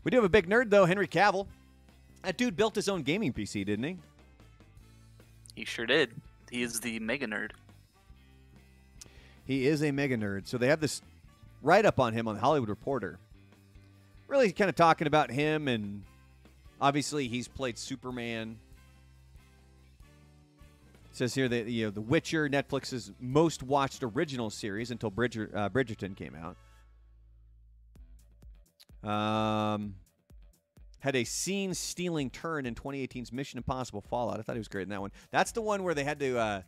We do have a big nerd, though, Henry Cavill. That dude built his own gaming PC, didn't he? He sure did. He is the mega nerd. He is a mega nerd. So they have this write-up on him on the Hollywood Reporter. Really kind of talking about him, and obviously he's played Superman. It says here that The Witcher, Netflix's most watched original series until Bridgerton came out. Had a scene-stealing turn in 2018's Mission Impossible Fallout. I thought he was great in that one. That's the one where they had to,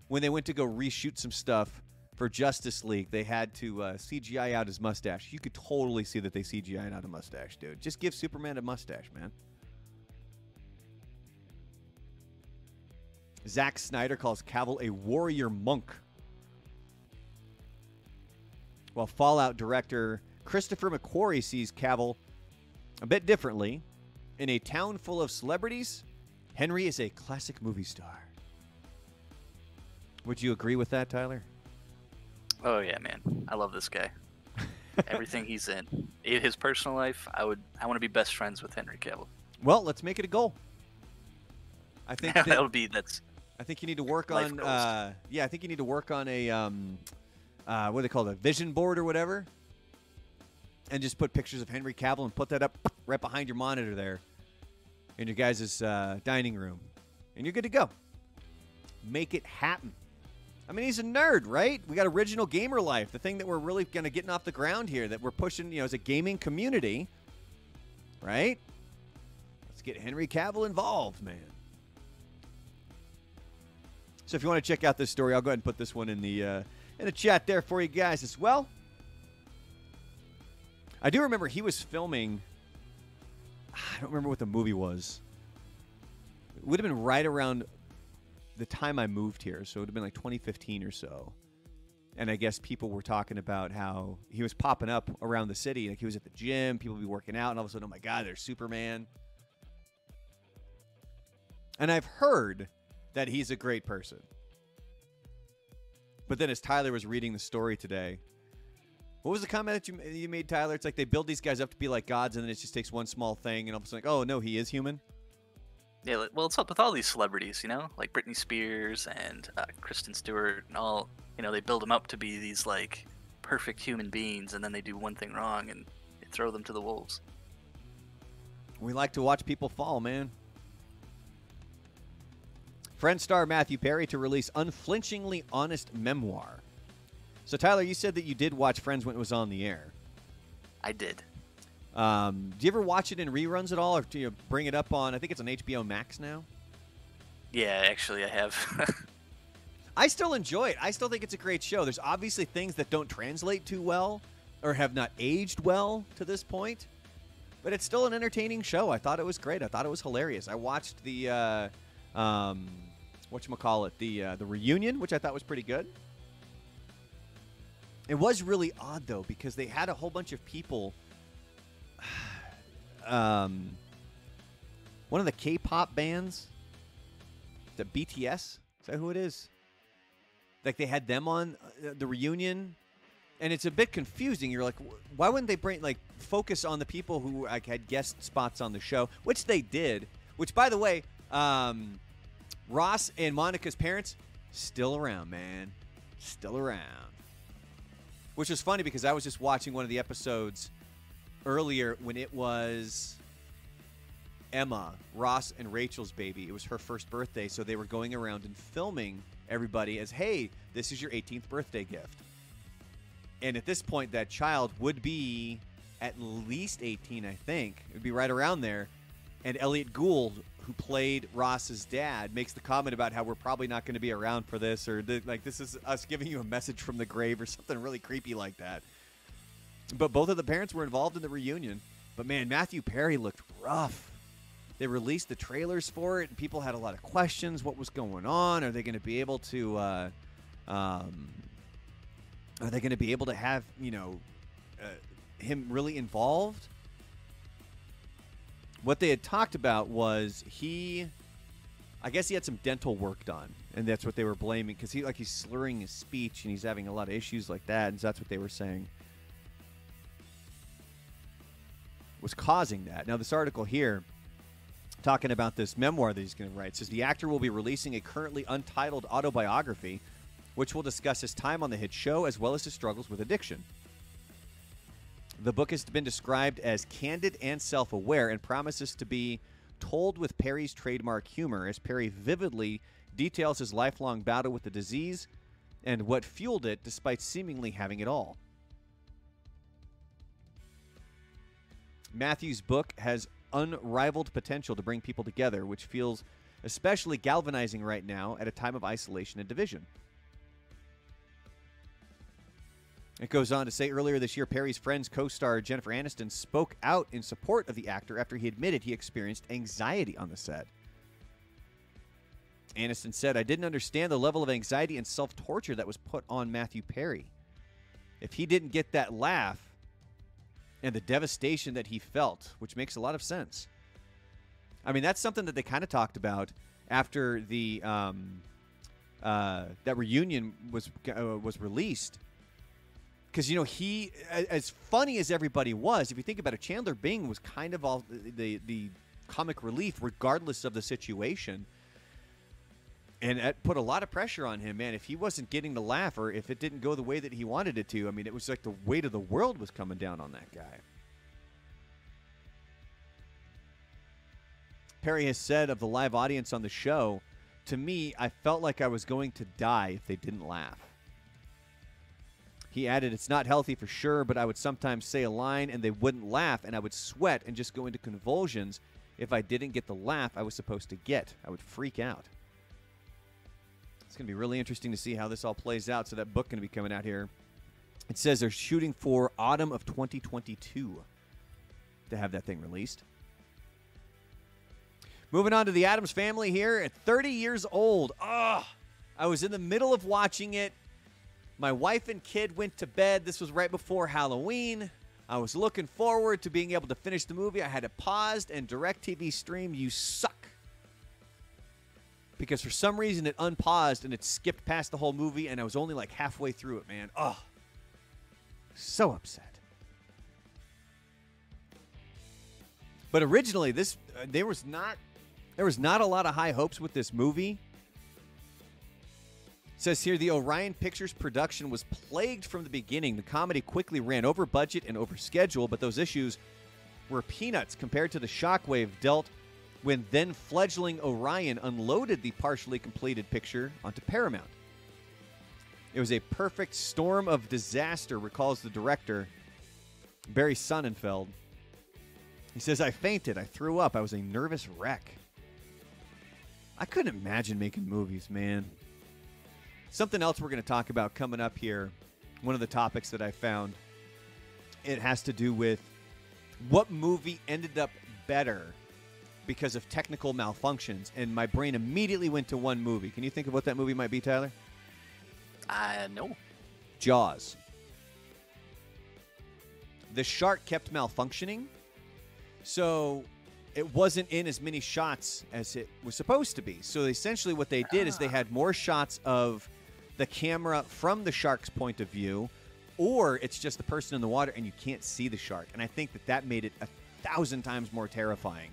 when they went to go reshoot some stuff for Justice League, they had to CGI out his mustache. You could totally see that they CGI'd out a mustache, dude. Just give Superman a mustache, man. Zack Snyder calls Cavill a warrior monk. While Fallout director Christopher McQuarrie sees Cavill a bit differently. In a town full of celebrities, Henry is a classic movie star. Would you agree with that, Tyler? Oh yeah, man. I love this guy. Everything he's in. His personal life, I want to be best friends with Henry Cavill. Well, let's make it a goal. I think I think you need to work on I think you need to work on a what do they call it, a vision board or whatever. And just put pictures of Henry Cavill and put that up right behind your monitor there in your guys' dining room. And you're good to go. Make it happen. I mean, he's a nerd, right? We got original gamer life, the thing that we're really kind of getting off the ground here, that we're pushing, as a gaming community, right? Let's get Henry Cavill involved, man. So if you want to check out this story, I'll go ahead and put this one in the chat there for you guys as well. I do remember he was filming, I don't remember what the movie was. It would have been right around the time I moved here, so it would have been like 2015 or so. And I guess people were talking about how he was popping up around the city. Like he was at the gym, people would be working out, and all of a sudden, oh my God, there's Superman. And I've heard that he's a great person. But then as Tyler was reading the story today, what was the comment that you made, Tyler? It's like they build these guys up to be like gods, and then it just takes one small thing, and all of a sudden, like, oh, no, he is human? Yeah, well, it's up with all these celebrities, like Britney Spears and Kristen Stewart and all. They build them up to be these, like, perfect human beings, and then they do one thing wrong, and they throw them to the wolves. We like to watch people fall, man. Friends star Matthew Perry to release unflinchingly honest memoir. So, Tyler, you said that you did watch Friends when it was on the air. I did. Do you ever watch it in reruns at all, or do you bring it up on, I think it's on HBO Max now? Yeah, actually, I have. I still enjoy it. I still think it's a great show. There's obviously things that don't translate too well or have not aged well to this point, but it's still an entertaining show. I thought it was great. I thought it was hilarious. I watched the, whatchamacallit, the reunion, which I thought was pretty good. It was really odd, though, because they had a whole bunch of people. One of the K-pop bands, the BTS, is that who it is? Like, they had them on the reunion, and it's a bit confusing. You're like, why wouldn't they focus on the people who had guest spots on the show, which they did. Which, by the way, Ross and Monica's parents still around, man, still around. Which was funny because I was just watching one of the episodes earlier when it was Emma, Ross and Rachel's baby. It was her first birthday, so they were going around and filming everybody as, hey, this is your 18th birthday gift. And at this point, that child would be at least 18, I think. It would be right around there. And Elliot Gould, who played Ross's dad, makes the comment about how we're probably not going to be around for this, or this is us giving you a message from the grave, or something really creepy like that. But both of the parents were involved in the reunion. But man, Matthew Perry looked rough. They released the trailers for it, and people had a lot of questions. What was going on? Are they going to be able to? Are they going to be able to have him really involved? What they had talked about was I guess he had some dental work done, and that's what they were blaming, because he's slurring his speech and he's having a lot of issues like that, and so that's what they were saying was causing that. Now, this article here, talking about this memoir that he's going to write, says the actor will be releasing a currently untitled autobiography, which will discuss his time on the hit show as well as his struggles with addiction. The book has been described as candid and self-aware and promises to be told with Perry's trademark humor, as Perry vividly details his lifelong battle with the disease and what fueled it despite seemingly having it all. Matthew's book has unrivaled potential to bring people together, which feels especially galvanizing right now at a time of isolation and division. It goes on to say earlier this year, Perry's Friends co-star Jennifer Aniston spoke out in support of the actor after he admitted he experienced anxiety on the set. Aniston said, "I didn't understand the level of anxiety and self-torture that was put on Matthew Perry. If he didn't get that laugh and the devastation that he felt," which makes a lot of sense. I mean, that's something that they kind of talked about after the that reunion was released. Because, you know, he, as funny as everybody was, if you think about it, Chandler Bing was kind of all the comic relief regardless of the situation. And it put a lot of pressure on him, man. If he wasn't getting the laugh or if it didn't go the way that he wanted it to, I mean, it was like the weight of the world was coming down on that guy. Perry has said of the live audience on the show, "To me, I felt like I was going to die if they didn't laugh." He added, "It's not healthy for sure, but I would sometimes say a line and they wouldn't laugh, and I would sweat and just go into convulsions if I didn't get the laugh I was supposed to get. I would freak out." It's going to be really interesting to see how this all plays out. So that book going to be coming out here. It says they're shooting for autumn of 2022 to have that thing released. Moving on to the Addams Family here at 30 years old. I was in the middle of watching it. My wife and kid went to bed. This was right before Halloween. I was looking forward to being able to finish the movie. I had it paused and DirecTV stream. You suck. Because for some reason it unpaused and it skipped past the whole movie, and I was only like halfway through it, man. So upset. But originally, there was not a lot of high hopes with this movie. It says here, the Orion Pictures production was plagued from the beginning. The comedy quickly ran over budget and over schedule, but those issues were peanuts compared to the shockwave dealt when then fledgling Orion unloaded the partially completed picture onto Paramount. It was a perfect storm of disaster, recalls the director, Barry Sonnenfeld. He says, "I fainted. I threw up. I was a nervous wreck." I couldn't imagine making movies, man. Something else we're going to talk about coming up here, one of the topics that I found, it has to do with what movie ended up better because of technical malfunctions, and my brain immediately went to one movie. Can you think of what that movie might be, Tyler? No. Jaws. The shark kept malfunctioning, so it wasn't in as many shots as it was supposed to be. So essentially what they did is they had more shots of the camera from the shark's point of view, or it's just the person in the water and you can't see the shark. And I think that made it 1,000 times more terrifying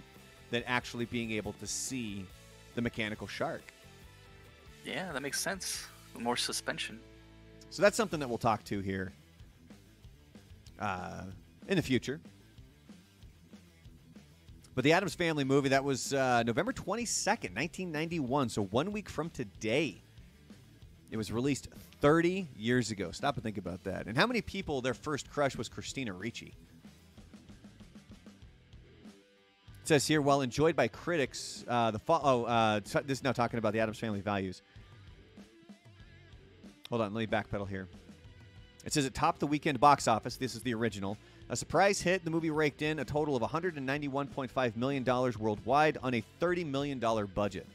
than actually being able to see the mechanical shark. Yeah, that makes sense. More suspension. So that's something that we'll talk to here in the future. But the Addams Family movie, that was November 22nd, 1991, so 1 week from today. It was released 30 years ago. Stop and think about that. And how many people, their first crush was Christina Ricci? It says here, while enjoyed by critics, this is now talking about the Addams Family values. Hold on, let me backpedal here. It says it topped the weekend box office. This is the original. A surprise hit, the movie raked in a total of $191.5 million worldwide on a $30 million budget.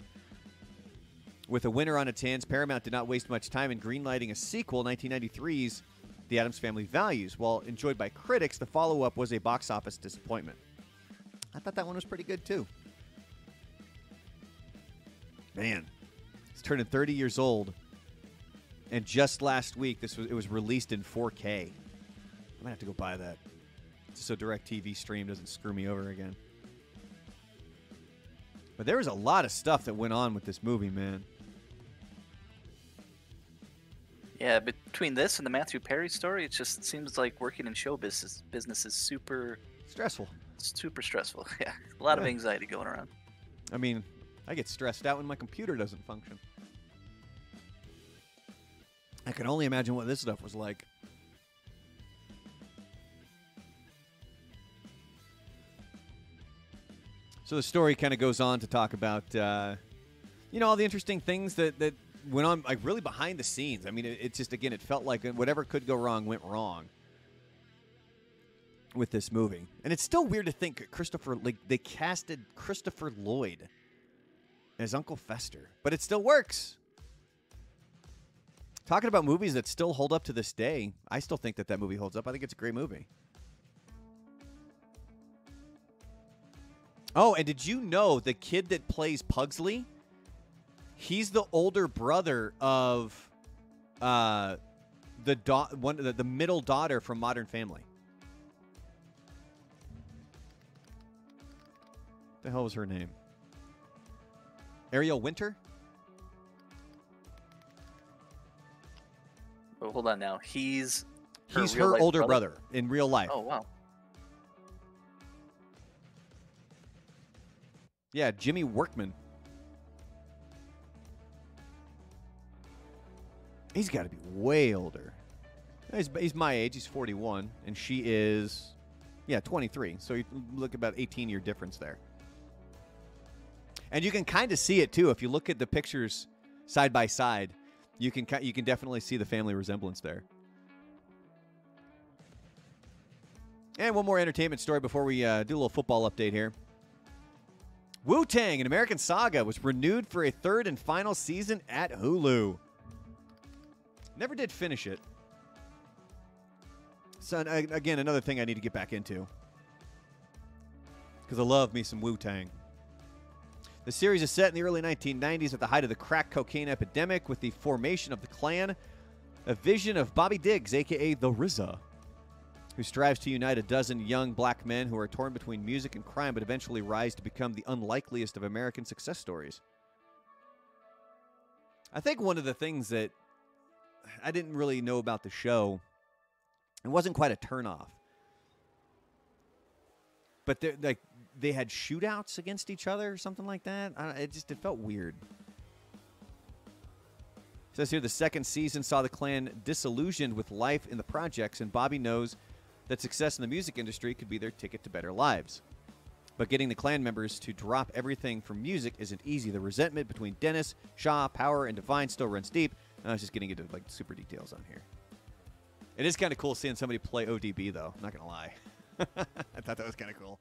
With a winner on its hands, Paramount did not waste much time in greenlighting a sequel, 1993's The Addams Family Values. While enjoyed by critics, the follow-up was a box office disappointment. I thought that one was pretty good, too. Man, it's turning 30 years old. And just last week, it was released in 4K. I'm going to have to go buy that. so DirecTV stream doesn't screw me over again. But there was a lot of stuff that went on with this movie, man. Yeah, between this and the Matthew Perry story, it just seems like working in show business is super stressful. Super stressful. Yeah, a lot of anxiety going around. I mean, I get stressed out when my computer doesn't function. I can only imagine what this stuff was like. So the story kind of goes on to talk about, all the interesting things that went on, like really behind the scenes. I mean, it just, again, it felt like whatever could go wrong went wrong with this movie. And it's still weird to think they casted Christopher Lloyd as Uncle Fester, but it still works. Talking about movies that still hold up to this day, I still think that movie holds up. I think it's a great movie. Oh, and did you know the kid that plays Pugsley? He's the older brother of the middle daughter from Modern Family. What the hell was her name? Ariel Winter? Oh, hold on now. He's her older brother in real life. Oh, wow. Yeah, Jimmy Workman. He's got to be way older. He's my age. He's 41, and she is, 23. So you look about 18-year difference there. And you can kind of see it too if you look at the pictures side by side. You can definitely see the family resemblance there. And one more entertainment story before we do a little football update here. Wu Tang, an American Saga, was renewed for a third and final season at Hulu. Never did finish it. So, again, another thing I need to get back into. Because I love me some Wu Tang. The series is set in the early 1990s at the height of the crack cocaine epidemic with the formation of the Klan, a vision of Bobby Diggs, a.k.a. the RZA, who strives to unite a dozen young black men who are torn between music and crime but eventually rise to become the unlikeliest of American success stories. I think one of the things that I didn't really know about the show, it wasn't quite a turnoff, but they had shootouts against each other or something like that. It felt weird. It says here the second season saw the Klan disillusioned with life in the projects, and Bobby knows that success in the music industry could be their ticket to better lives. But getting the Klan members to drop everything from music isn't easy. The resentment between Dennis, Shaw, Power, and Divine still runs deep. I was just getting into super details on here. It is kind of cool seeing somebody play ODB, though. I'm not going to lie. I thought that was kind of cool.